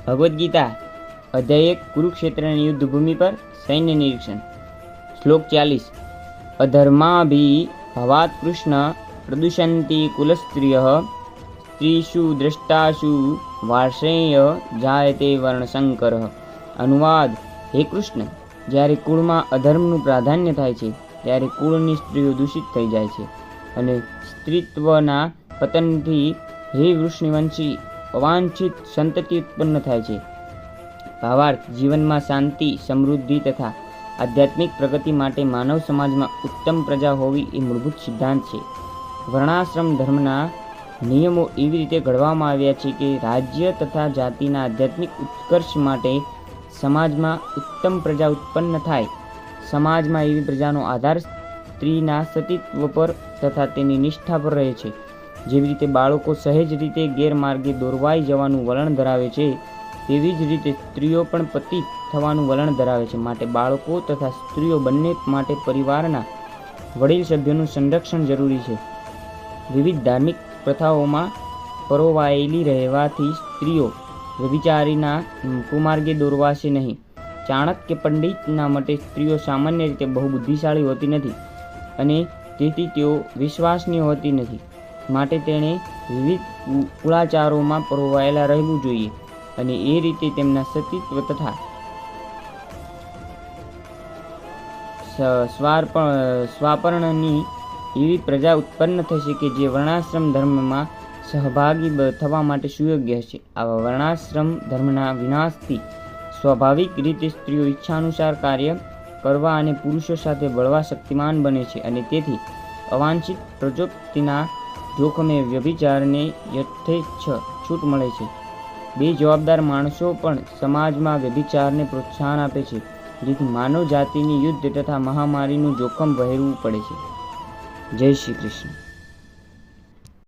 ભગવદ્ ગીતા અધ્યાય 1 કુરુક્ષેત્રની યુદ્ધભૂમિ પર સૈન્ય નિરીક્ષણ. શ્લોક 40. અધર્માભિ ભવાત કૃષ્ણ પ્રદુષંતિ કુલસ્ત્રિયઃ સ્ત્રીષુ દ્રષ્ટાશુ વાર્ષેય જાયતે વર્ણશંકરઃ. અનુવાદ: હે કૃષ્ણ, જ્યારે કુળમાં અધર્મનું પ્રાધાન્ય થાય છે ત્યારે કુળની સ્ત્રીઓ દૂષિત થઈ જાય છે અને સ્ત્રીત્વના પતનથી હે વૃષ્ણિવંશી અવાંછિત સંતતિ ઉત્પન્ન થાય છે. ભાવાર્થ: જીવનમાં શાંતિ, સમૃદ્ધિ તથા આધ્યાત્મિક પ્રગતિ માટે માનવ સમાજમાં ઉત્તમ પ્રજા હોવી એ મૂળભૂત સિદ્ધાંત છે. વર્ણાશ્રમ ધર્મના નિયમો એવી રીતે ઘડવામાં આવ્યા છે કે રાજ્ય તથા જાતિના આધ્યાત્મિક ઉત્કર્ષ માટે સમાજમાં ઉત્તમ પ્રજા ઉત્પન્ન થાય. સમાજમાં એવી પ્રજાનો આધાર સ્ત્રીના સતીત્વ પર તથા તેની નિષ્ઠા પર રહે છે. જેવી રીતે બાળકો સહેજ રીતે ગેરમાર્ગે દોરવાઈ જવાનું વલણ ધરાવે છે, તેવી જ રીતે સ્ત્રીઓ પણ પતિત થવાનું વલણ ધરાવે છે. માટે બાળકો તથા સ્ત્રીઓ બંને માટે પરિવારના વડીલ સભ્યોનું સંરક્ષણ જરૂરી છે. વિવિધ ધાર્મિક પ્રથાઓમાં પરોવાયેલી રહેવાથી સ્ત્રીઓ વ્યભિચારીના કુમાર્ગે દોરવાશે નહીં. ચાણક્ય પંડિતના મતે સ્ત્રીઓ સામાન્ય રીતે બહુ બુદ્ધિશાળી હોતી નથી અને તેથી તેઓ વિશ્વાસનીય હોતી નથી. માટે તેણે વિવિધ કુળાચારોમાં પરોવાયેલા રહેવું જોઈએ અને એ રીતે તેમના સતીત્વ તથા સ્વાપર્ણની એવી પ્રજા ઉત્પન્ન થશે કે જે વર્ણાશ્રમ ધર્મમાં સહભાગી થવા માટે સુયોગ્ય હશે. આવા વર્ણાશ્રમ ધર્મના વિનાશથી સ્વાભાવિક રીતે સ્ત્રીઓ ઈચ્છાનુસાર કાર્ય કરવા અને પુરુષો સાથે બળવા શક્તિમાન બને છે અને તેથી અવાંછિત પ્રજોત્પત્તિના જોખમે વ્યભિચારને યથેચ્છ છૂટ મળે છે. બે જવાબદાર માણસો પણ સમાજમાં વ્યભિચારને પ્રોત્સાહન આપે છે, જેથી માનવ જાતિની યુદ્ધ તથા મહામારીનું જોખમ વહેરવું પડે છે. જય શ્રી કૃષ્ણ.